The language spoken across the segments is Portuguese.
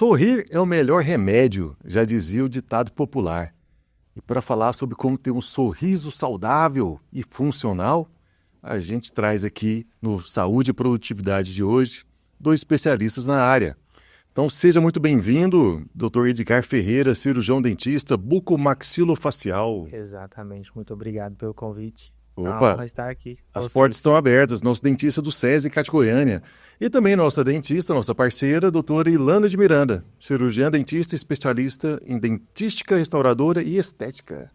Sorrir é o melhor remédio, já dizia o ditado popular. E para falar sobre como ter um sorriso saudável e funcional, a gente traz aqui no Saúde e Produtividade de hoje 2 especialistas na área. Então seja muito bem-vindo, Dr. Edgar Ferreira, cirurgião dentista bucomaxilofacial. Exatamente, muito obrigado pelo convite. Opa, honra estar aqui. As portas estão abertas, nosso dentista do SESI Cate Goiânia. E também nossa dentista, nossa parceira, doutora Ilana de Miranda, cirurgiã dentista especialista em dentística restauradora e estética.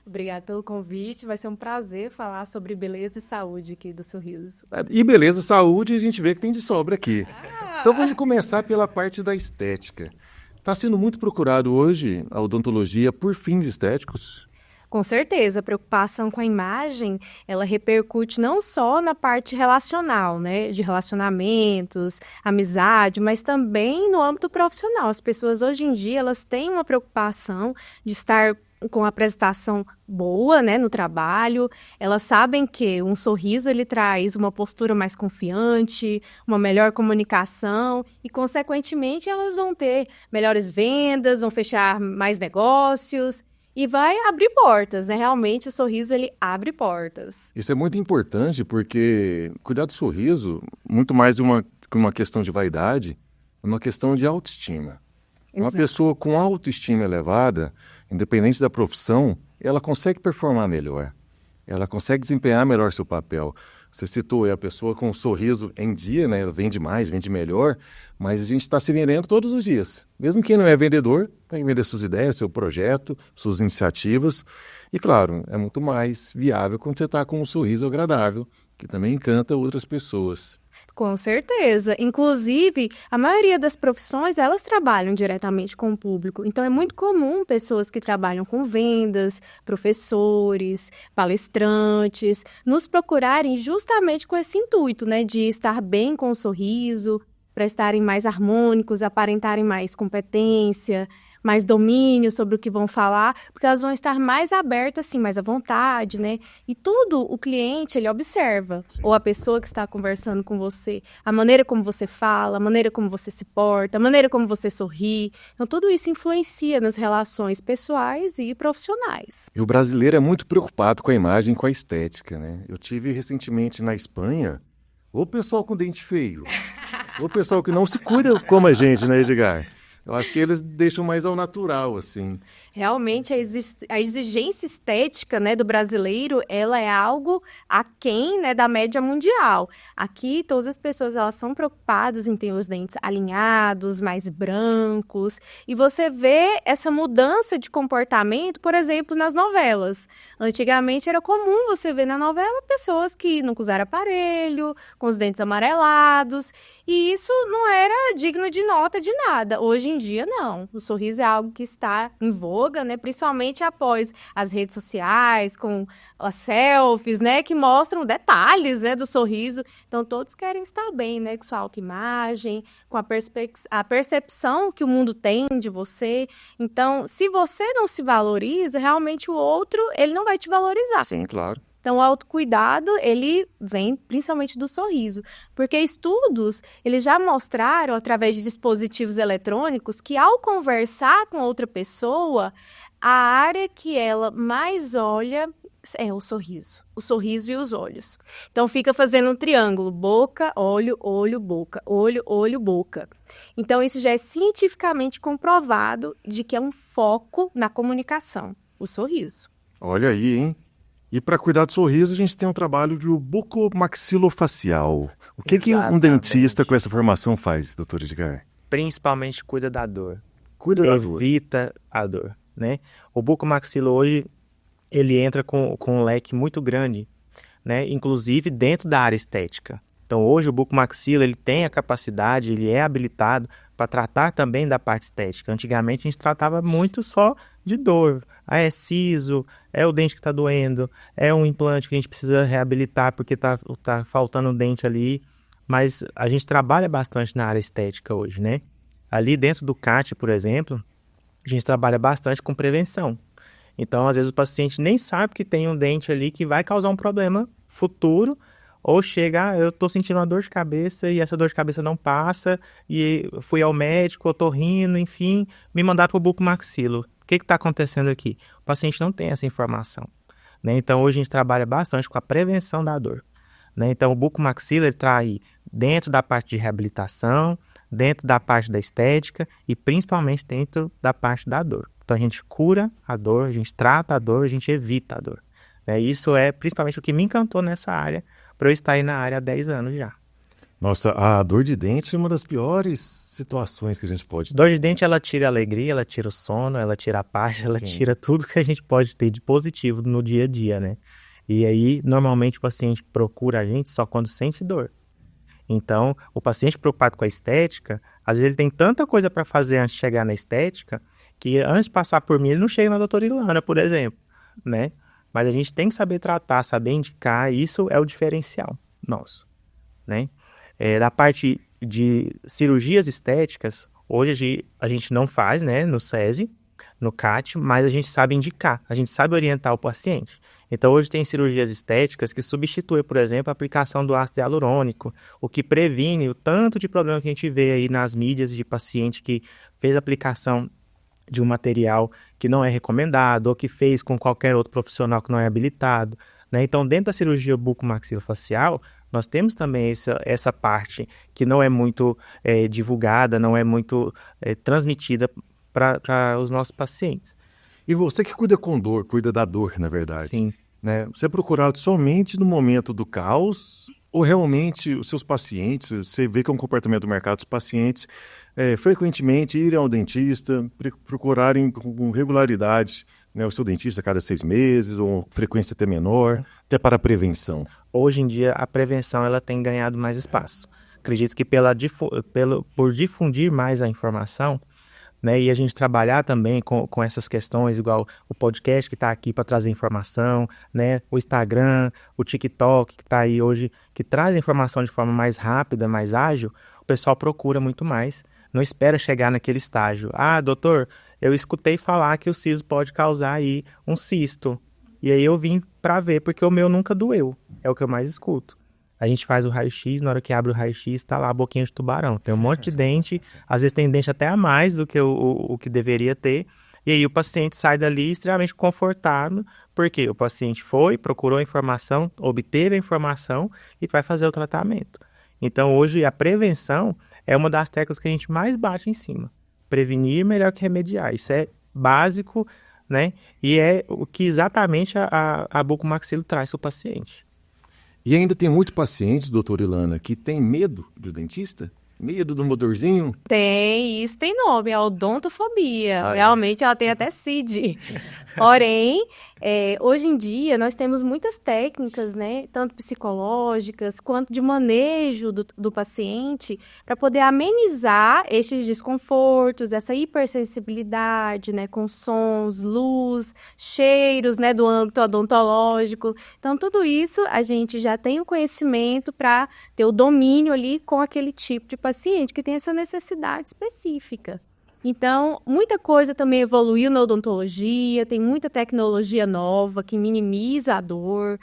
Obrigada pelo convite, vai ser um prazer falar sobre beleza e saúde aqui do sorriso. E beleza e saúde a gente vê que tem de sobra aqui. Então vamos começar pela parte da estética. Está sendo muito procurado hoje a odontologia por fins estéticos? Com certeza, a preocupação com a imagem, ela repercute não só na parte relacional, né, de relacionamentos, amizade, mas também no âmbito profissional. As pessoas hoje em dia, elas têm uma preocupação de estar com a apresentação boa, né, no trabalho. Elas sabem que um sorriso, ele traz uma postura mais confiante, uma melhor comunicação e, consequentemente, elas vão ter melhores vendas, vão fechar mais negócios. E vai abrir portas, né? Realmente o sorriso, ele abre portas. Isso é muito importante porque cuidar do sorriso, muito mais que uma questão de vaidade, é uma questão de autoestima. Uma pessoa com autoestima elevada, independente da profissão, ela consegue performar melhor. Ela consegue desempenhar melhor seu papel. Você citou a pessoa com um sorriso em dia, né? Ela vende mais, vende melhor, mas a gente está se vendendo todos os dias. Mesmo quem não é vendedor, tem que vender suas ideias, seu projeto, suas iniciativas. E claro, é muito mais viável quando você está com um sorriso agradável, que também encanta outras pessoas. Com certeza. Inclusive, a maioria das profissões, elas trabalham diretamente com o público. Então, é muito comum pessoas que trabalham com vendas, professores, palestrantes, nos procurarem justamente com esse intuito, né, de estar bem com o sorriso, para estarem mais harmônicos, aparentarem mais competência, mais domínio sobre o que vão falar, porque elas vão estar mais abertas, assim, mais à vontade, né? E tudo o cliente, ele observa, ou a pessoa que está conversando com você, a maneira como você fala, a maneira como você se porta, a maneira como você sorri. Então, tudo isso influencia nas relações pessoais e profissionais. E o brasileiro é muito preocupado com a imagem, com a estética, né? Eu tive recentemente na Espanha, o pessoal com dente feio, o pessoal que não se cuida como a gente, né, Edgar? Eu acho que eles deixam mais ao natural, assim. Realmente, a exigência estética, né, do brasileiro, ela é algo aquém, né, da média mundial. Aqui, todas as pessoas, elas são preocupadas em ter os dentes alinhados, mais brancos. E você vê essa mudança de comportamento, por exemplo, nas novelas. Antigamente, era comum você ver na novela pessoas que nunca usaram aparelho, com os dentes amarelados. E isso não era digno de nota de nada. Hoje em dia, não. O sorriso é algo que está em voga, né? Principalmente após as redes sociais, com as selfies, né? Que mostram detalhes, né, do sorriso. Então, todos querem estar bem, né? Com sua autoimagem, com a percepção que o mundo tem de você. Então, se você não se valoriza, realmente o outro, ele não vai te valorizar. Sim, claro. Então, o autocuidado, ele vem principalmente do sorriso, porque estudos, eles já mostraram, através de dispositivos eletrônicos, que ao conversar com outra pessoa, a área que ela mais olha é o sorriso e os olhos. Então, fica fazendo um triângulo, boca, olho, olho, boca, olho, olho, boca. Então, isso já é cientificamente comprovado de que é um foco na comunicação, o sorriso. Olha aí, hein? E para cuidar do sorriso, a gente tem um trabalho de bucomaxilofacial. O que um dentista com essa formação faz, doutor Edgar? Principalmente cuida da dor. Cuida da dor. Evita a dor, né? O bucomaxilo hoje, ele entra com um leque muito grande, né? Inclusive dentro da área estética. Então, hoje o bucomaxilo, ele tem a capacidade, ele é habilitado para tratar também da parte estética. Antigamente, a gente tratava muito só de dor. Ah, é siso, é o dente que está doendo, é um implante que a gente precisa reabilitar porque tá faltando um dente ali. Mas a gente trabalha bastante na área estética hoje, né? Ali dentro do CAT, por exemplo, a gente trabalha bastante com prevenção. Então, às vezes, o paciente nem sabe que tem um dente ali que vai causar um problema futuro, Ou chega, eu tô sentindo uma dor de cabeça e essa dor de cabeça não passa, e fui ao médico, eu tô rindo, enfim, me mandaram pro bucomaxilo. O que está acontecendo aqui? O paciente não tem essa informação, né? Então, hoje a gente trabalha bastante com a prevenção da dor, né? Então, o bucomaxilo está aí dentro da parte de reabilitação, dentro da parte da estética e principalmente dentro da parte da dor. Então, a gente cura a dor, a gente trata a dor, a gente evita a dor, né? Isso é principalmente o que me encantou nessa área, para eu estar aí na área há 10 anos já. Nossa, a dor de dente é uma das piores situações que a gente pode ter. Dor de dente, ela tira a alegria, ela tira o sono, ela tira a paz, ela tira tudo que a gente pode ter de positivo no dia a dia, né? E aí, normalmente, o paciente procura a gente só quando sente dor. Então, o paciente preocupado com a estética, às vezes ele tem tanta coisa para fazer antes de chegar na estética, que antes de passar por mim, ele não chega na doutora Ilana, por exemplo, né? Mas a gente tem que saber tratar, saber indicar, e isso é o diferencial nosso, né? Da parte de cirurgias estéticas, hoje a gente não faz, né, no SESI, no CAT, mas a gente sabe indicar, a gente sabe orientar o paciente. Então, hoje tem cirurgias estéticas que substituem, por exemplo, a aplicação do ácido hialurônico, o que previne o tanto de problema que a gente vê aí nas mídias de paciente que fez aplicação de um material que não é recomendado ou que fez com qualquer outro profissional que não é habilitado, né? Então, dentro da cirurgia bucomaxilofacial, nós temos também essa parte que não é muito divulgada, não é muito transmitida para os nossos pacientes. E você que cuida com dor, cuida da dor, na verdade. Sim. Né? Você é procurado somente no momento do caos ou realmente os seus pacientes, você vê que é um comportamento do mercado dos pacientes, frequentemente irem ao dentista, procurarem com regularidade, né, o seu dentista a cada 6 meses, ou frequência até menor, até para a prevenção? Hoje em dia, a prevenção ela tem ganhado mais espaço. Acredito que por difundir mais a informação, né, e a gente trabalhar também com essas questões, igual o podcast que está aqui para trazer informação, né, o Instagram, o TikTok que está aí hoje, que traz informação de forma mais rápida, mais ágil, o pessoal procura muito mais, não espera chegar naquele estágio. Ah, doutor, eu escutei falar que o siso pode causar aí um cisto, e aí eu vim para ver, porque o meu nunca doeu, é o que eu mais escuto. A gente faz o raio-x, na hora que abre o raio-x, está lá a boquinha de tubarão. Tem um monte de dente, às vezes tem dente até a mais do que o que deveria ter. E aí o paciente sai dali extremamente confortável, porque o paciente foi, procurou a informação, obteve a informação e vai fazer o tratamento. Então hoje a prevenção é uma das teclas que a gente mais bate em cima. Prevenir melhor que remediar. Isso é básico, né? E é o que exatamente a bucomaxilo traz para o paciente. E ainda tem muito paciente, doutora Ilana, que tem medo do dentista? Medo do motorzinho? Tem, isso tem nome, é odontofobia. Realmente ela tem até CID. Porém, hoje em dia nós temos muitas técnicas, né, tanto psicológicas quanto de manejo do paciente para poder amenizar estes desconfortos, essa hipersensibilidade, né, com sons, luz, cheiros, né, do âmbito odontológico. Então, tudo isso a gente já tem o conhecimento para ter o domínio ali com aquele tipo de paciente que tem essa necessidade específica. Então, muita coisa também evoluiu na odontologia, tem muita tecnologia nova que minimiza a dor,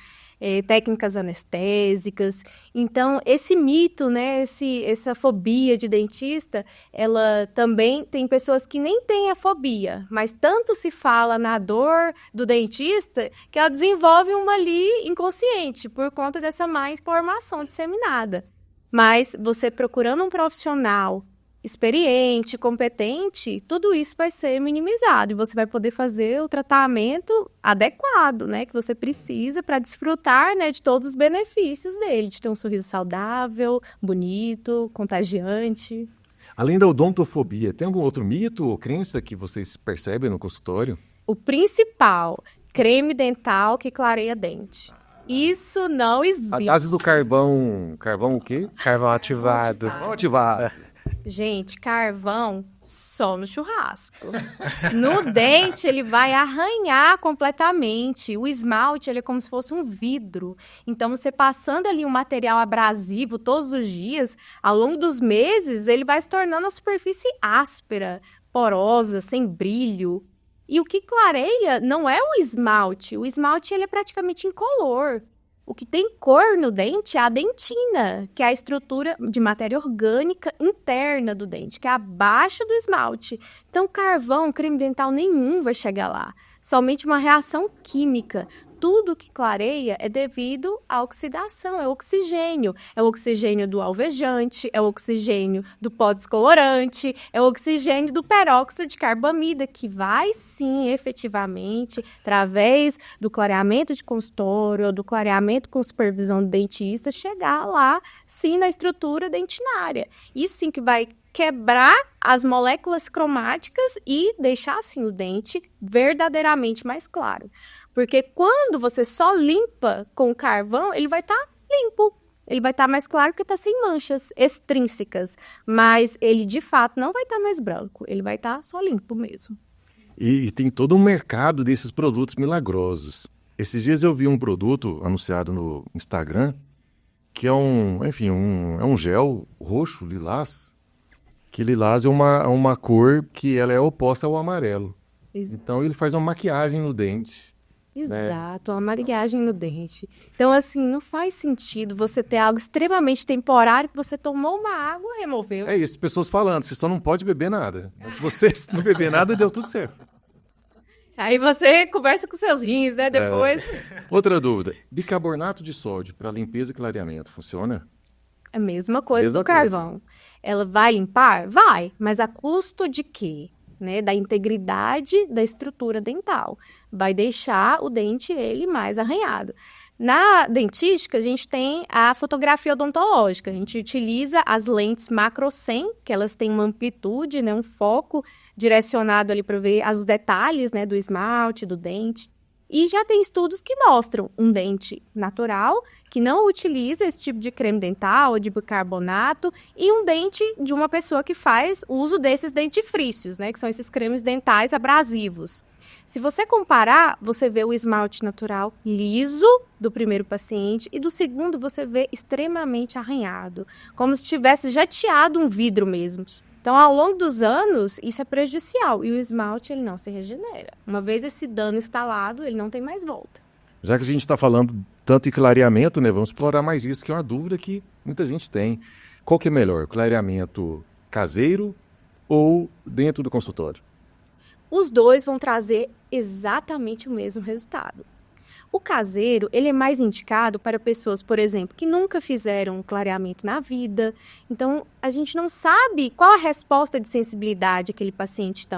técnicas anestésicas. Então, esse mito, né, essa fobia de dentista, ela também tem pessoas que nem têm a fobia, mas tanto se fala na dor do dentista que ela desenvolve uma ali inconsciente por conta dessa má informação disseminada. Mas você procurando um profissional experiente, competente, tudo isso vai ser minimizado e você vai poder fazer o tratamento adequado, né, que você precisa para desfrutar, né, de todos os benefícios dele, de ter um sorriso saudável, bonito, contagiante. Além da odontofobia, tem algum outro mito ou crença que vocês percebem no consultório? O principal, creme dental que clareia dente. Isso não existe. A base do carvão o quê? Carvão ativado. Carvão ativado. Gente, carvão só no churrasco. No dente, ele vai arranhar completamente. O esmalte, ele é como se fosse um vidro. Então, você passando ali um material abrasivo todos os dias, ao longo dos meses, ele vai se tornando a superfície áspera, porosa, sem brilho. E o que clareia não é o esmalte. O esmalte, ele é praticamente incolor. O que tem cor no dente é a dentina, que é a estrutura de matéria orgânica interna do dente, que é abaixo do esmalte. Então, carvão, creme dental nenhum vai chegar lá. Somente uma reação química. Tudo que clareia é devido à oxidação, é oxigênio. É o oxigênio do alvejante, é o oxigênio do pó descolorante, é o oxigênio do peróxido de carbamida, que vai sim, efetivamente, através do clareamento de consultório ou do clareamento com supervisão do dentista, chegar lá, sim, na estrutura dentinária. Isso sim que vai quebrar as moléculas cromáticas e deixar, assim, o dente verdadeiramente mais claro. Porque quando você só limpa com carvão, ele vai estar limpo. Ele vai estar mais claro porque está sem manchas extrínsecas. Mas ele, de fato, não vai estar mais branco. Ele vai estar só limpo mesmo. E tem todo um mercado desses produtos milagrosos. Esses dias eu vi um produto anunciado no Instagram, que é um gel roxo, lilás. Que lilás é uma cor que ela é oposta ao amarelo. Então ele faz uma maquiagem no dente. Exato, uma maquiagem no dente. Então, assim, não faz sentido você ter algo extremamente temporário que você tomou uma água e removeu. É isso, pessoas falando, você só não pode beber nada. Mas se você não beber nada, deu tudo certo. Aí você conversa com seus rins, né, depois. Outra dúvida, bicarbonato de sódio para limpeza e clareamento, funciona? É a mesma coisa do carvão. Ela vai limpar? Vai, mas a custo de quê? Né, da integridade da estrutura dental. Vai deixar o dente ele mais arranhado. Na dentística, a gente tem a fotografia odontológica. A gente utiliza as lentes macro 100, que elas têm uma amplitude, né, um foco direcionado ali para ver os detalhes, né, do esmalte, do dente. E já tem estudos que mostram um dente natural, que não utiliza esse tipo de creme dental ou de bicarbonato, e um dente de uma pessoa que faz uso desses dentifrícios, né, que são esses cremes dentais abrasivos. Se você comparar, você vê o esmalte natural liso do primeiro paciente e do segundo você vê extremamente arranhado, como se tivesse jateado um vidro mesmo. Então, ao longo dos anos, isso é prejudicial e o esmalte ele não se regenera. Uma vez esse dano instalado, ele não tem mais volta. Já que a gente está falando tanto em clareamento, né, vamos explorar mais isso, que é uma dúvida que muita gente tem. Qual que é melhor, clareamento caseiro ou dentro do consultório? Os dois vão trazer exatamente o mesmo resultado. O caseiro, ele é mais indicado para pessoas, por exemplo, que nunca fizeram um clareamento na vida. Então, a gente não sabe qual a resposta de sensibilidade aquele paciente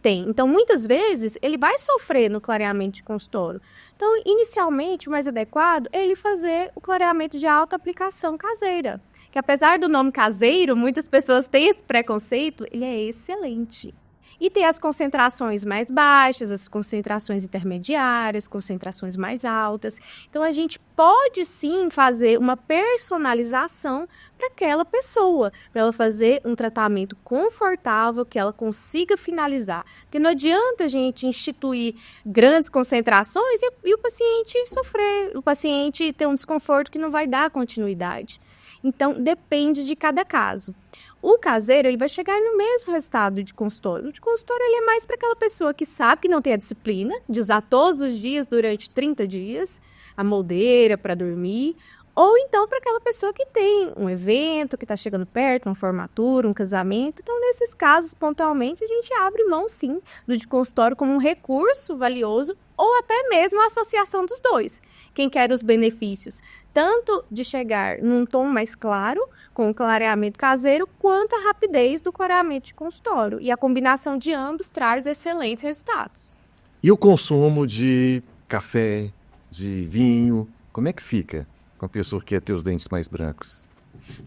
tem. Então, muitas vezes, ele vai sofrer no clareamento de consultório. Então, inicialmente, o mais adequado é ele fazer o clareamento de alta aplicação caseira. Que apesar do nome caseiro, muitas pessoas têm esse preconceito, ele é excelente. E tem as concentrações mais baixas, as concentrações intermediárias, concentrações mais altas. Então, a gente pode sim fazer uma personalização para aquela pessoa, para ela fazer um tratamento confortável, que ela consiga finalizar. Porque não adianta a gente instituir grandes concentrações e o paciente sofrer, o paciente ter um desconforto que não vai dar continuidade. Então, depende de cada caso. O caseiro, ele vai chegar no mesmo resultado de consultório. O de consultório, ele é mais para aquela pessoa que sabe que não tem a disciplina de usar todos os dias durante 30 dias, a moldeira para dormir, ou então para aquela pessoa que tem um evento que está chegando perto, uma formatura, um casamento. Então, nesses casos, pontualmente, a gente abre mão, sim, do de consultório como um recurso valioso, ou até mesmo a associação dos dois. Quem quer os benefícios, tanto de chegar num tom mais claro, com o clareamento caseiro, quanto a rapidez do clareamento de consultório. E a combinação de ambos traz excelentes resultados. E o consumo de café, de vinho, como é que fica com a pessoa que quer ter os dentes mais brancos?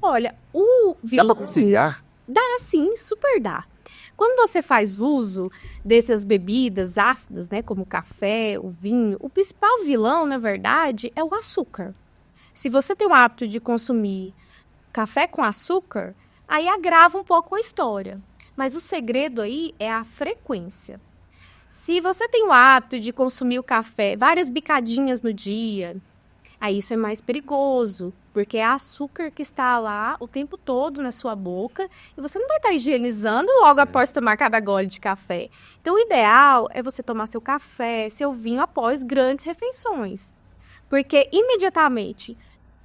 Olha, o vinho... Dá para conciliar? Dá sim, super dá. Quando você faz uso dessas bebidas ácidas, né, como o café, o vinho, o principal vilão, na verdade, é o açúcar. Se você tem o hábito de consumir café com açúcar, aí agrava um pouco a história. Mas o segredo aí é a frequência. Se você tem o hábito de consumir o café várias bicadinhas no dia, aí isso é mais perigoso, porque é açúcar que está lá o tempo todo na sua boca e você não vai estar higienizando logo após tomar cada gole de café. Então, o ideal é você tomar seu café, seu vinho após grandes refeições. Porque imediatamente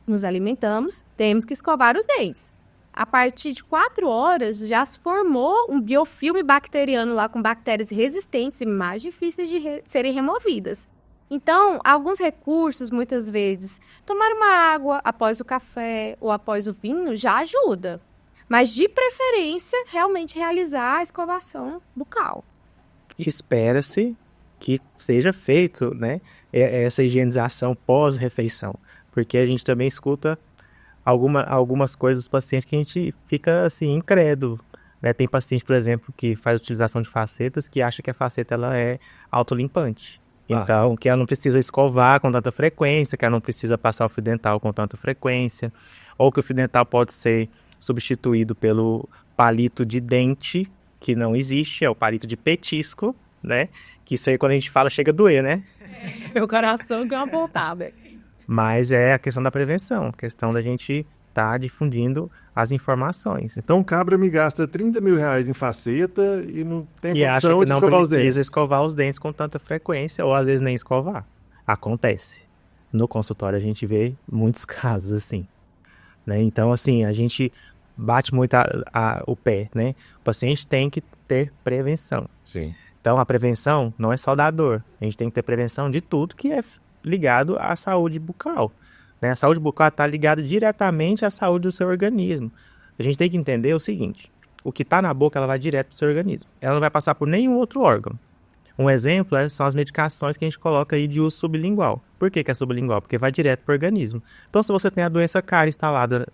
nos alimentamos, temos que escovar os dentes. A partir de 4 horas, já se formou um biofilme bacteriano lá com bactérias resistentes e mais difíceis de serem removidas. Então, alguns recursos, muitas vezes, tomar uma água após o café ou após o vinho já ajuda. Mas, de preferência, realmente realizar a escovação bucal. Espera-se que seja feito, né, essa higienização pós-refeição. Porque a gente também escuta algumas coisas dos pacientes que a gente fica assim, incrédulo. Né? Tem paciente, por exemplo, que faz utilização de facetas que acha que a faceta ela é autolimpante. Então, que ela não precisa escovar com tanta frequência, que ela não precisa passar o fio dental com tanta frequência, ou que o fio dental pode ser substituído pelo palito de dente, que não existe, é o palito de petisco, né? Que isso aí, quando a gente fala, chega a doer, né? Meu coração deu uma pontada. Mas é a questão da prevenção, a questão da gente estar difundindo as informações. Então o cabra me gasta R$30.000 em faceta e não tem E acha condição que de não escovar os precisa dentes. escovar os dentes com tanta frequência, ou às vezes nem escovar. Acontece. No consultório a gente vê muitos casos assim. Né? Então, assim, a gente bate muito o pé, né? O paciente tem que ter prevenção. Sim. Então, a prevenção não é só da dor. A gente tem que ter prevenção de tudo que é ligado à saúde bucal. Né? A saúde bucal está ligada diretamente à saúde do seu organismo. A gente tem que entender o seguinte: o que está na boca, ela vai direto para o seu organismo. Ela não vai passar por nenhum outro órgão. Um exemplo são as medicações que a gente coloca aí de uso sublingual. Por que é sublingual? Porque vai direto para o organismo. Então, se você tem a doença cárie instalada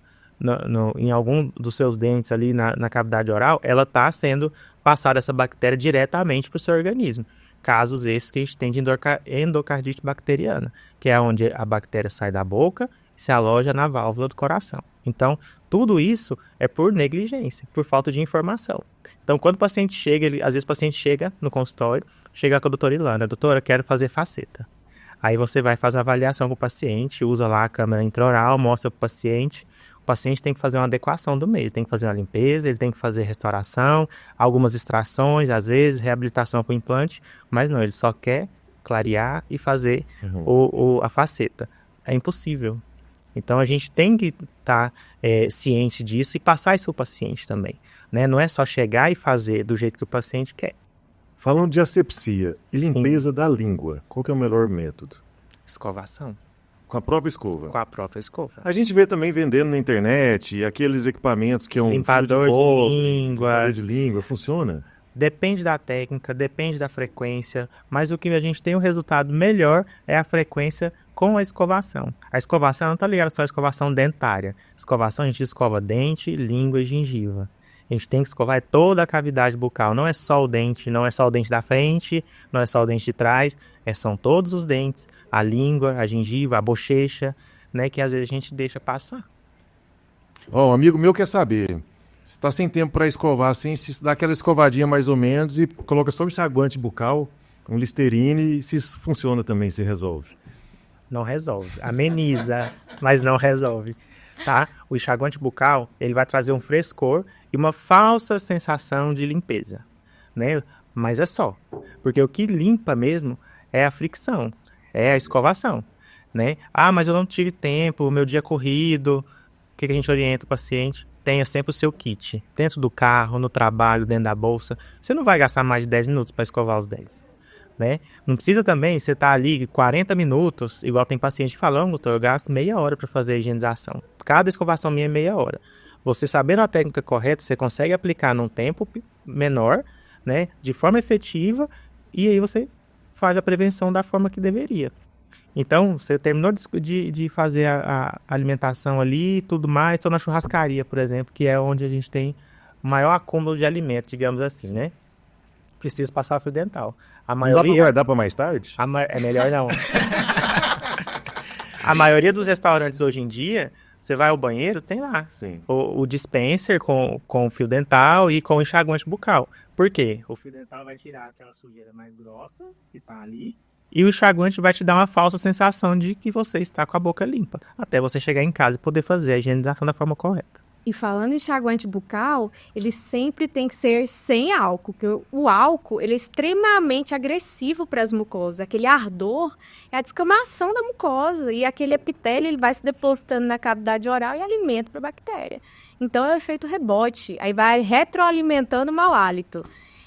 em algum dos seus dentes ali na cavidade oral, ela está sendo passada essa bactéria diretamente para o seu organismo. Casos esses que a gente tem de endocardite bacteriana, que é onde a bactéria sai da boca e se aloja na válvula do coração. Então, tudo isso é por negligência, por falta de informação. Então, quando o paciente chega, às vezes o paciente chega no consultório, chega com a doutora Ilana: doutora, eu quero fazer faceta. Aí você vai fazer a avaliação com o paciente, usa lá a câmera intraoral, mostra para o paciente. O paciente tem que fazer uma adequação do meio, ele tem que fazer uma limpeza, ele tem que fazer restauração, algumas extrações, às vezes, reabilitação para o implante, mas não, ele só quer clarear e fazer a faceta. É impossível. Então, a gente tem que estar ciente disso e passar isso para o paciente também. Né? Não é só chegar e fazer do jeito que o paciente quer. Falando de asepsia e limpeza da língua, qual que é o melhor método? Escovação. Com a própria escova? Com a própria escova. A gente vê também vendendo na internet aqueles equipamentos que é um Limpador de língua. Limpador de língua, funciona? Depende da técnica, depende da frequência, mas o que a gente tem um resultado melhor é a frequência com a escovação. A escovação não está ligada só à escovação dentária. Escovação, a gente escova dente, língua e gengiva. A gente tem que escovar toda a cavidade bucal, não é só o dente, não é só o dente da frente, não é só o dente de trás, são todos os dentes, a língua, a gengiva, a bochecha, né, que às vezes a gente deixa passar. Um amigo meu quer saber, se está sem tempo para escovar assim, se dá aquela escovadinha mais ou menos e coloca só um enxaguante bucal, um Listerine, se isso funciona também, se resolve. Não resolve, ameniza, mas não resolve. Tá? O enxaguante bucal, ele vai trazer um frescor e uma falsa sensação de limpeza, né? Mas é só, porque o que limpa mesmo é a fricção, é a escovação, né? Ah, mas eu não tive tempo, meu dia é corrido. O que a gente orienta o paciente? Tenha sempre o seu kit, dentro do carro, no trabalho, dentro da bolsa. Você não vai gastar mais de 10 minutos para escovar os dentes. Né? Não precisa também você estar ali 40 minutos, igual tem paciente falando: doutor, eu gasto meia hora para fazer a higienização. Cada escovação minha é meia hora. Você sabendo a técnica correta, você consegue aplicar num tempo menor, né, de forma efetiva, e aí você faz a prevenção da forma que deveria. Então, você terminou de fazer a alimentação ali e tudo mais, estou na churrascaria, por exemplo, que é onde a gente tem o maior acúmulo de alimento, digamos assim, né? Preciso passar fio dental. A maioria... Não dá para guardar para mais tarde? É melhor não. A maioria dos restaurantes hoje em dia, você vai ao banheiro, tem lá. Sim. O dispenser com fio dental e com enxaguante bucal. Por quê? O fio dental vai tirar aquela sujeira mais grossa que tá ali. E o enxaguante vai te dar uma falsa sensação de que você está com a boca limpa. Até você chegar em casa e poder fazer a higienização da forma correta. E falando em enxaguante bucal, ele sempre tem que ser sem álcool, porque o álcool ele é extremamente agressivo para as mucosas. Aquele ardor é a descamação da mucosa e aquele epitélio ele vai se depositando na cavidade oral e alimenta para a bactéria. Então é o efeito rebote, aí vai retroalimentando o mau hálito.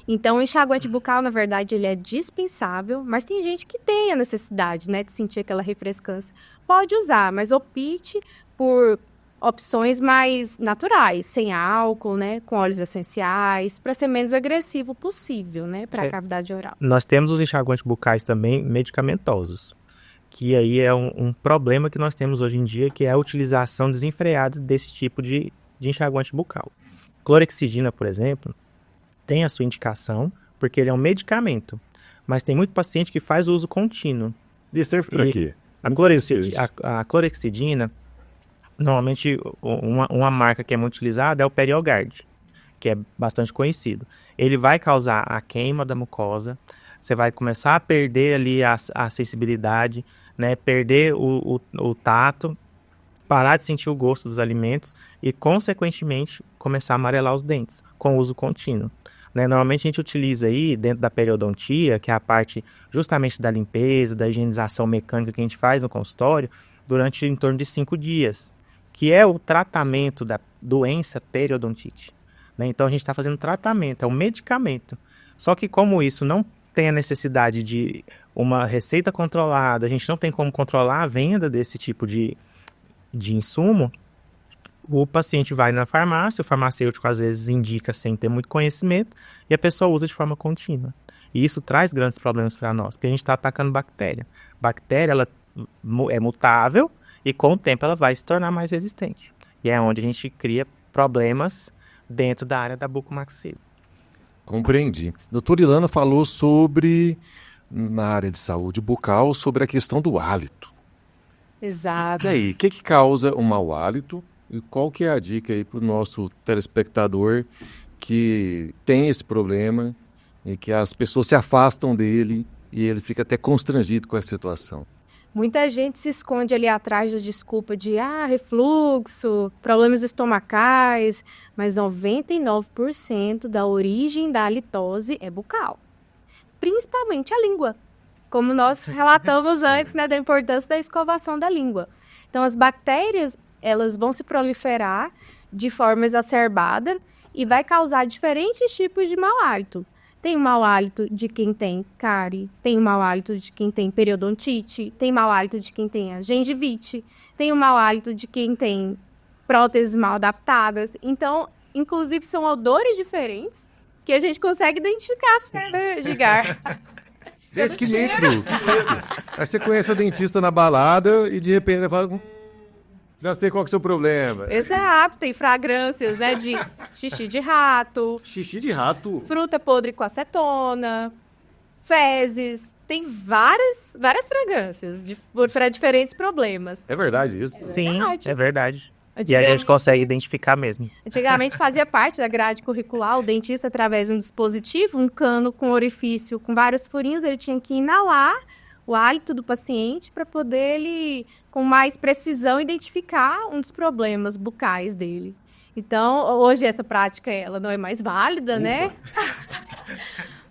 Então o enxaguante bucal, na verdade, ele é dispensável, mas tem gente que tem a necessidade, né, de sentir aquela refrescância. Pode usar, mas opte por opções mais naturais, sem álcool, né, com óleos essenciais, para ser menos agressivo possível, né, para a cavidade oral. Nós temos os enxaguantes bucais também medicamentosos, que aí é um problema que nós temos hoje em dia, que é a utilização desenfreada desse tipo de enxaguante bucal. Clorexidina, por exemplo, tem a sua indicação, porque ele é um medicamento, mas tem muito paciente que faz uso contínuo. E serve para quê? A clorexidina, normalmente uma marca que é muito utilizada é o Periogard, que é bastante conhecido. Ele vai causar a queima da mucosa, você vai começar a perder ali a sensibilidade, né, perder o tato, parar de sentir o gosto dos alimentos e, consequentemente, começar a amarelar os dentes com uso contínuo. Né? Normalmente a gente utiliza aí, dentro da periodontia, que é a parte justamente da limpeza, da higienização mecânica que a gente faz no consultório, durante em torno de 5 dias, que é o tratamento da doença periodontite. Né? Então a gente está fazendo tratamento, é um medicamento. Só que como isso não tem a necessidade de uma receita controlada, a gente não tem como controlar a venda desse tipo de insumo, o paciente vai na farmácia, o farmacêutico às vezes indica sem ter muito conhecimento e a pessoa usa de forma contínua. E isso traz grandes problemas para nós, porque a gente está atacando bactéria. Bactéria ela é mutável e com o tempo ela vai se tornar mais resistente. E é onde a gente cria problemas dentro da área da bucomaxila. Compreendi. Doutora Ilana falou sobre, na área de saúde bucal, sobre a questão do hálito. Exato. E aí, o que causa o mau hálito? E qual que é a dica aí para o nosso telespectador que tem esse problema e que as pessoas se afastam dele e ele fica até constrangido com essa situação? Muita gente se esconde ali atrás da desculpa de refluxo, problemas estomacais, mas 99% da origem da halitose é bucal. Principalmente a língua, como nós relatamos antes, né, da importância da escovação da língua. Então as bactérias, elas vão se proliferar de forma exacerbada e vai causar diferentes tipos de mau hálito. Tem o mau hálito de quem tem cárie, tem o mau hálito de quem tem periodontite, tem o mau hálito de quem tem a gengivite, tem o mau hálito de quem tem próteses mal adaptadas. Então, inclusive, são odores diferentes que a gente consegue identificar, né, Edgar? Gente, que medo! Aí você conhece a dentista na balada e de repente ela fala... Já sei qual que é o seu problema. Exato, tem fragrâncias, né, de xixi de rato. Xixi de rato? Fruta podre com acetona, fezes. Tem várias fragrâncias para diferentes problemas. É verdade isso? Sim, é verdade. E aí a gente consegue identificar mesmo. Antigamente fazia parte da grade curricular, o dentista, através de um dispositivo, um cano com orifício com vários furinhos, ele tinha que inalar o hálito do paciente para poder ele, com mais precisão, identificar um dos problemas bucais dele. Então, hoje essa prática ela não é mais válida, né?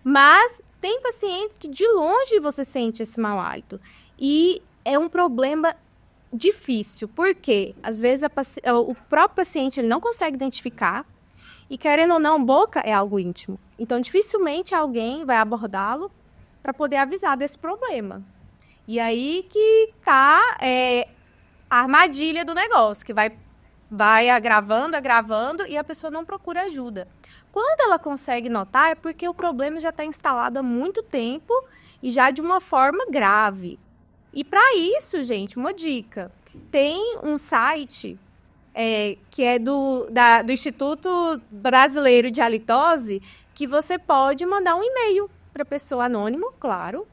Mas tem pacientes que de longe você sente esse mau hálito. E é um problema difícil, porque às vezes o próprio paciente ele não consegue identificar e, querendo ou não, boca é algo íntimo. Então, dificilmente alguém vai abordá-lo para poder avisar desse problema. E aí que tá a armadilha do negócio, que vai agravando e a pessoa não procura ajuda. Quando ela consegue notar, é porque o problema já está instalado há muito tempo e já de uma forma grave. E para isso, gente, uma dica. Tem um site que é do Instituto Brasileiro de Halitose, que você pode mandar um e-mail para a pessoa anônimo, claro,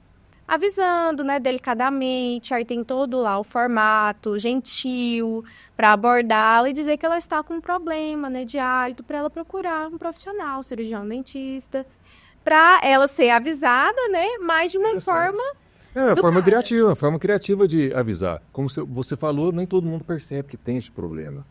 avisando, né, delicadamente, aí tem todo lá o formato gentil para abordá-la e dizer que ela está com um problema, né, de hálito, para ela procurar um profissional, cirurgião dentista, para ela ser avisada, né, mas de uma forma... forma criativa de avisar. Como você falou, nem todo mundo percebe que tem esse problema.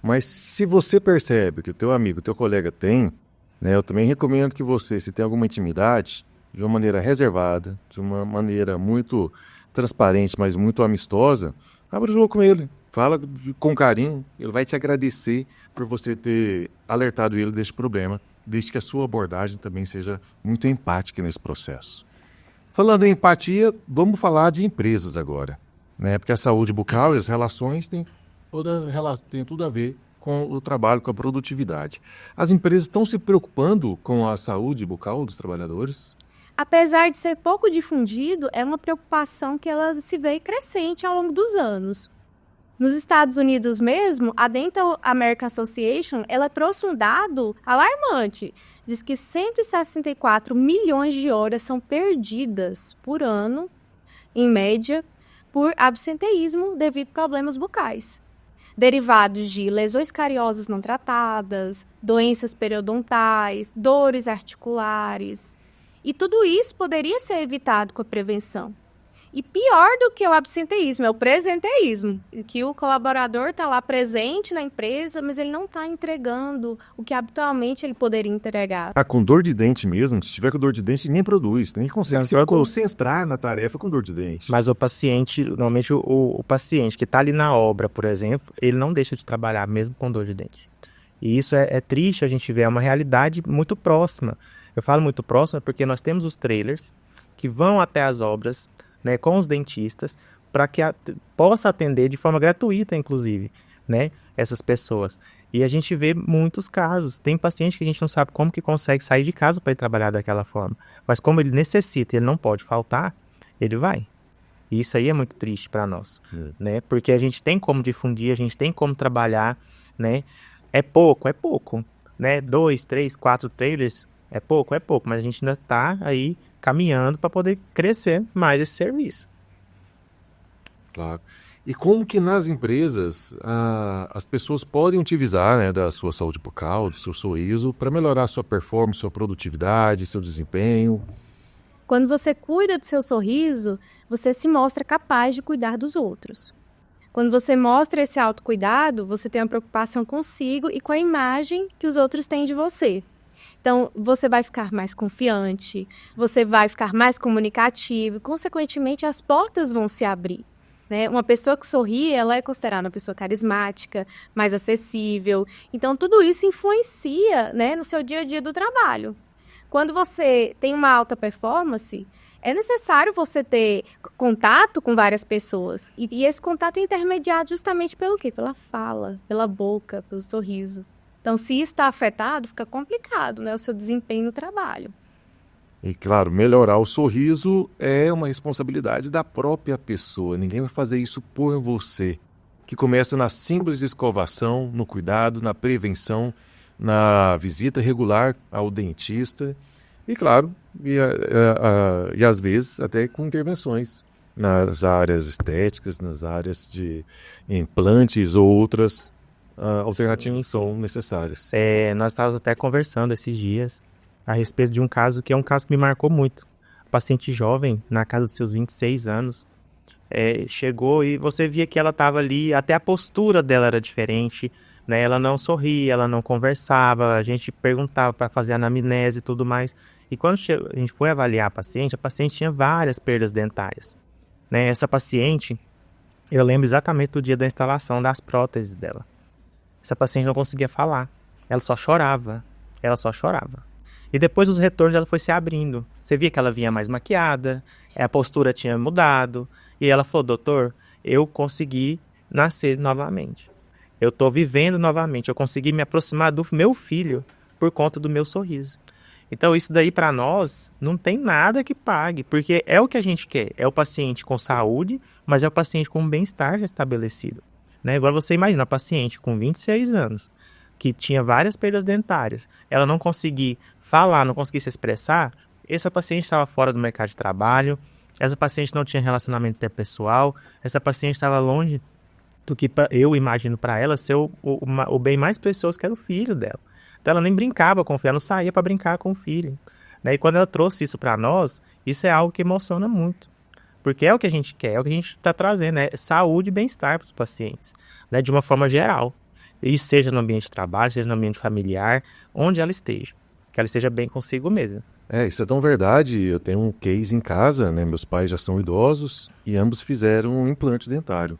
Mas se você percebe que o teu amigo, o teu colega tem, né, eu também recomendo que você, se tem alguma intimidade, de uma maneira reservada, de uma maneira muito transparente, mas muito amistosa, abra o jogo com ele. Fala com carinho, ele vai te agradecer por você ter alertado ele desse problema, desde que a sua abordagem também seja muito empática nesse processo. Falando em empatia, vamos falar de empresas agora, né? Porque a saúde bucal e as relações têm tudo a ver com o trabalho, com a produtividade. As empresas estão se preocupando com a saúde bucal dos trabalhadores? Apesar de ser pouco difundido, é uma preocupação que ela se vê crescente ao longo dos anos. Nos Estados Unidos mesmo, a Dental American Association, ela trouxe um dado alarmante. Diz que 164 milhões de horas são perdidas por ano, em média, por absenteísmo devido a problemas bucais, derivados de lesões cariosas não tratadas, doenças periodontais, dores articulares. E tudo isso poderia ser evitado com a prevenção. E pior do que o absenteísmo, é o presenteísmo, que o colaborador está lá presente na empresa, mas ele não está entregando o que habitualmente ele poderia entregar. Tá com dor de dente mesmo, se tiver com dor de dente, nem produz, nem consegue se concentrar na tarefa com dor de dente. Mas o paciente, normalmente o paciente que está ali na obra, por exemplo, ele não deixa de trabalhar mesmo com dor de dente. E isso é triste a gente ver, é uma realidade muito próxima. Eu falo muito próxima porque nós temos os trailers que vão até as obras, né, com os dentistas, para que possa atender de forma gratuita, inclusive, né, essas pessoas. E a gente vê muitos casos. Tem paciente que a gente não sabe como que consegue sair de casa para ir trabalhar daquela forma. Mas como ele necessita e ele não pode faltar, ele vai. E isso aí é muito triste para nós, né, porque a gente tem como difundir, a gente tem como trabalhar, né. É pouco, né, 2, 3, 4 trailers, é pouco, mas a gente ainda está aí caminhando para poder crescer mais esse serviço. Claro. E como que nas empresas as pessoas podem utilizar, né, da sua saúde bucal, do seu sorriso, para melhorar a sua performance, sua produtividade, seu desempenho? Quando você cuida do seu sorriso, você se mostra capaz de cuidar dos outros. Quando você mostra esse autocuidado, você tem uma preocupação consigo e com a imagem que os outros têm de você. Então, você vai ficar mais confiante, você vai ficar mais comunicativo, consequentemente, as portas vão se abrir, né? Uma pessoa que sorri, ela é considerada uma pessoa carismática, mais acessível. Então, tudo isso influencia, né, no seu dia a dia do trabalho. Quando você tem uma alta performance, é necessário você ter contato com várias pessoas. E esse contato é intermediado justamente pelo quê? Pela fala, pela boca, pelo sorriso. Então, se isso está afetado, fica complicado, né, o seu desempenho no trabalho. E, claro, melhorar o sorriso é uma responsabilidade da própria pessoa. Ninguém vai fazer isso por você. Que começa na simples escovação, no cuidado, na prevenção, na visita regular ao dentista. E, claro, e às vezes até com intervenções nas áreas estéticas, nas áreas de implantes ou outras alternativas são necessárias. Nós estávamos até conversando esses dias a respeito de um caso que é um caso que me marcou muito. Paciente jovem, na casa dos seus 26 anos, chegou e você via que ela estava ali, até a postura dela era diferente, né? Ela não sorria, ela não conversava, a gente perguntava para fazer anamnese e tudo mais. E quando a gente foi avaliar a paciente tinha várias perdas dentárias, né? Essa paciente, eu lembro exatamente do dia da instalação das próteses dela. Essa paciente não conseguia falar, ela só chorava. E depois os retornos ela foi se abrindo. Você via que ela vinha mais maquiada, a postura tinha mudado. E ela falou, doutor, eu consegui nascer novamente. Eu estou vivendo novamente, eu consegui me aproximar do meu filho por conta do meu sorriso. Então isso daí para nós não tem nada que pague, porque é o que a gente quer. É o paciente com saúde, mas é o paciente com bem-estar estabelecido. Né? Agora você imagina a paciente com 26 anos, que tinha várias perdas dentárias, ela não conseguir falar, não conseguir se expressar, essa paciente estava fora do mercado de trabalho, essa paciente não tinha relacionamento interpessoal, essa paciente estava longe do que eu imagino para ela ser o bem mais precioso, que era o filho dela. Então ela nem brincava com o filho, ela não saía para brincar com o filho. Né? E quando ela trouxe isso para nós, isso é algo que emociona muito. Porque é o que a gente quer, é o que a gente está trazendo, né? Saúde e bem-estar para os pacientes, né? De uma forma geral. e seja no ambiente de trabalho, seja no ambiente familiar, onde ela esteja, que ela esteja bem consigo mesma. Isso é tão verdade. Eu tenho um case em casa, né? Meus pais já são idosos e ambos fizeram um implante dentário.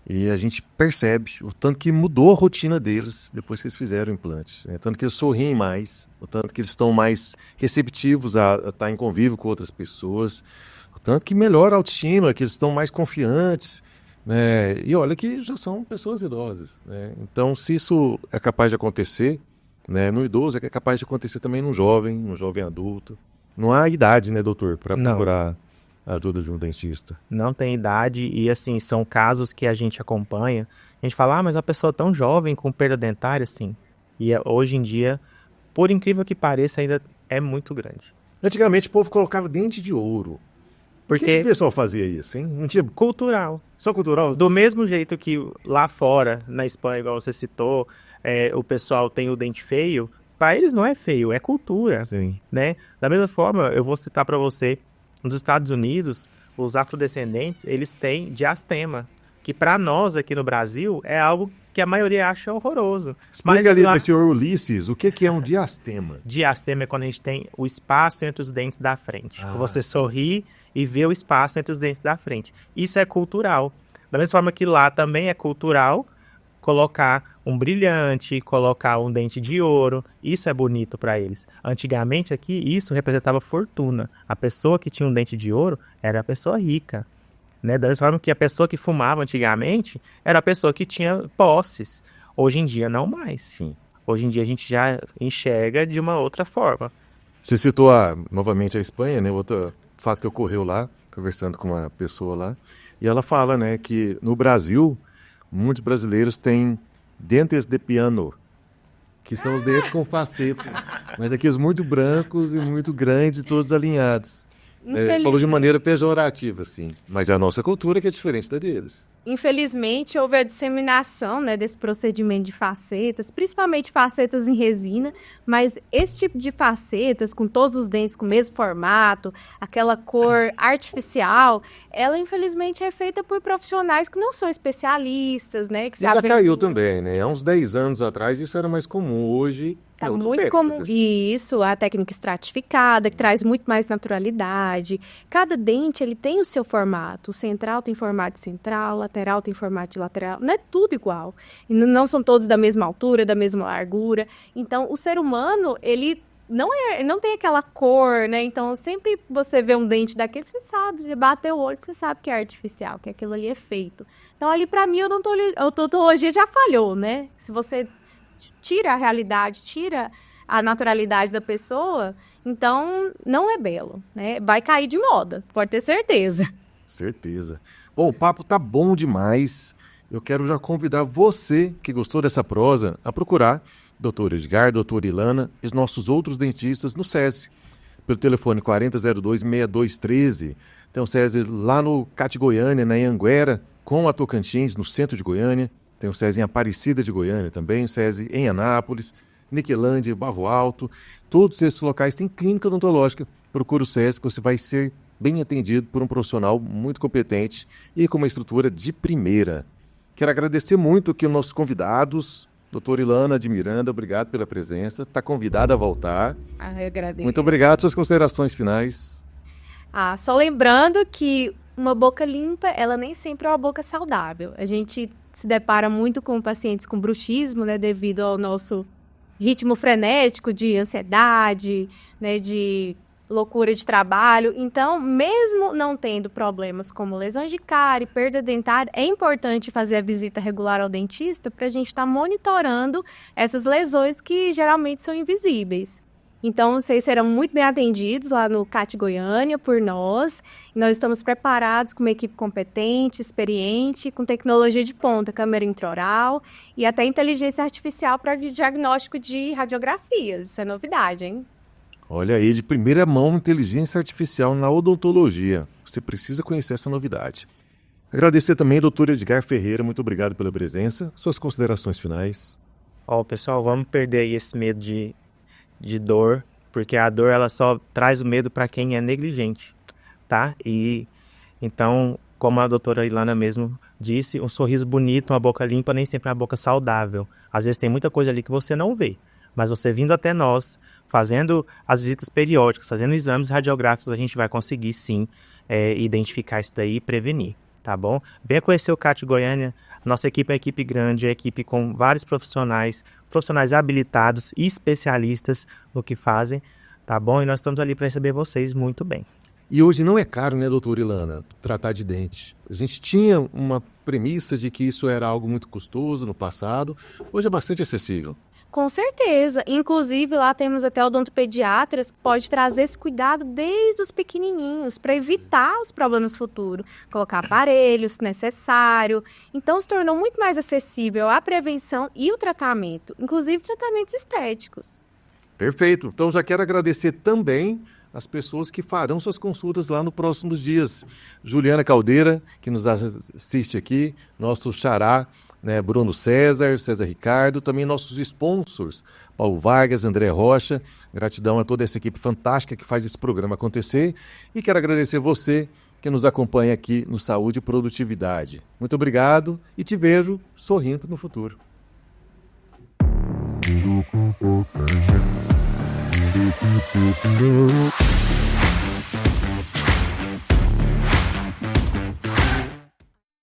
E a gente percebe o tanto que mudou a rotina deles depois que eles fizeram o implante. O tanto que eles sorriem mais, o tanto que eles estão mais receptivos a estar em convívio com outras pessoas, o tanto que melhora a autoestima, que eles estão mais confiantes, né? E olha que já são pessoas idosas, né? Então, se isso é capaz de acontecer, né, no idoso, é capaz de acontecer também no jovem adulto. Não há idade, né, doutor, para procurar a ajuda de um dentista. Não tem idade e, assim, são casos que a gente acompanha. A gente fala, mas a pessoa é tão jovem com perda dentária, assim. E hoje em dia, por incrível que pareça, ainda é muito grande. Antigamente o povo colocava dente de ouro. Por que o pessoal fazia isso, hein? Não tinha... Cultural. Só cultural? Do mesmo jeito que lá fora, na Espanha, igual você citou, o pessoal tem o dente feio, para eles não é feio, é cultura. Sim. Né? Da mesma forma, eu vou citar para você, nos Estados Unidos, os afrodescendentes, eles têm diastema, que para nós aqui no Brasil é algo que a maioria acha horroroso. Explica ali para o senhor Ulisses, o que é um diastema? Diastema é quando a gente tem o espaço entre os dentes da frente. Você sorri e vê o espaço entre os dentes da frente. Isso é cultural. Da mesma forma que lá também é cultural colocar um brilhante, colocar um dente de ouro, isso é bonito para eles. Antigamente aqui, isso representava fortuna. A pessoa que tinha um dente de ouro era a pessoa rica, né? Da mesma forma que a pessoa que fumava antigamente era a pessoa que tinha posses. Hoje em dia, não mais. Sim. Hoje em dia, a gente já enxerga de uma outra forma. Você citou novamente a Espanha, né? Outro fato que ocorreu lá, conversando com uma pessoa lá, e ela fala, né, que no Brasil, muitos brasileiros têm dentes de piano, que são os dentes com faceta, mas aqueles muito brancos e muito grandes e todos alinhados. Falou de maneira pejorativa, assim, mas é a nossa cultura que é diferente da deles. Infelizmente, houve a disseminação, né, desse procedimento de facetas, principalmente facetas em resina, mas esse tipo de facetas, com todos os dentes com o mesmo formato, aquela cor artificial, ela infelizmente é feita por profissionais que não são especialistas, né? Que já caiu também, né? Há uns 10 anos atrás isso era mais comum, hoje... Tá muito comum. Isso, a técnica estratificada, que traz muito mais naturalidade. Cada dente, ele tem o seu formato. O central tem formato de central, o lateral tem formato de lateral. Não é tudo igual. E não são todos da mesma altura, da mesma largura. Então, o ser humano, ele não tem aquela cor, né? Então, sempre você vê um dente daquele, você sabe, você bateu o olho, você sabe que é artificial, que aquilo ali é feito. Então, ali, para mim, a odontologia já falhou, né? Se você tira a realidade, tira a naturalidade da pessoa, então não é belo, né? Vai cair de moda, pode ter certeza. Certeza. Bom, o papo tá bom demais. Eu quero já convidar você que gostou dessa prosa a procurar Dr. Edgar, Dr. Ilana e os nossos outros dentistas no SESI, pelo telefone 4002-6213. Tem o SESI lá no CAT Goiânia, na Anhanguera, com a Tocantins, no centro de Goiânia. Tem o SESI em Aparecida de Goiânia também, o SESI em Anápolis, Niquelândia, Bavo Alto. Todos esses locais têm clínica odontológica. Procure o SESI que você vai ser bem atendido por um profissional muito competente e com uma estrutura de primeira. Quero agradecer muito aqui aos nossos convidados. Doutora Ilana de Miranda, obrigado pela presença. Está convidada a voltar. Eu agradeço. Muito obrigado. Suas considerações finais. Só lembrando que uma boca limpa, ela nem sempre é uma boca saudável. A gente se depara muito com pacientes com bruxismo, né, devido ao nosso ritmo frenético de ansiedade, né, de loucura de trabalho. Então, mesmo não tendo problemas como lesões de cárie, perda dentária, é importante fazer a visita regular ao dentista para a gente estar monitorando essas lesões que geralmente são invisíveis. Então, vocês serão muito bem atendidos lá no CAT Goiânia por nós. Nós estamos preparados com uma equipe competente, experiente, com tecnologia de ponta, câmera intraoral e até inteligência artificial para diagnóstico de radiografias. Isso é novidade, hein? Olha aí, de primeira mão, inteligência artificial na odontologia. Você precisa conhecer essa novidade. Agradecer também ao Dr. Edgar Ferreira, muito obrigado pela presença. Suas considerações finais. Pessoal, vamos perder aí esse medo de dor, porque a dor ela só traz o medo para quem é negligente, tá? E então como a doutora Ilana mesmo disse, um sorriso bonito, uma boca limpa, nem sempre é uma boca saudável. Às vezes tem muita coisa ali que você não vê, mas você vindo até nós, fazendo as visitas periódicas, fazendo exames radiográficos, a gente vai conseguir sim identificar isso daí e prevenir, tá bom? Venha conhecer o CAT Goiânia. Nossa equipe é equipe grande, é equipe com vários profissionais habilitados e especialistas no que fazem, tá bom? E nós estamos ali para receber vocês muito bem. E hoje não é caro, né, doutora Ilana, tratar de dente. A gente tinha uma premissa de que isso era algo muito custoso no passado, hoje é bastante acessível. Com certeza. Inclusive, lá temos até odontopediatras que pode trazer esse cuidado desde os pequenininhos para evitar os problemas futuros. Colocar aparelhos se necessário. Então, se tornou muito mais acessível a prevenção e o tratamento, inclusive tratamentos estéticos. Perfeito. Então, já quero agradecer também as pessoas que farão suas consultas lá nos próximos dias. Juliana Caldeira, que nos assiste aqui, nosso xará, né, Bruno César Ricardo, também nossos sponsors, Paulo Vargas, André Rocha. Gratidão a toda essa equipe fantástica que faz esse programa acontecer. E quero agradecer você que nos acompanha aqui no Saúde e Produtividade. Muito obrigado e te vejo sorrindo no futuro.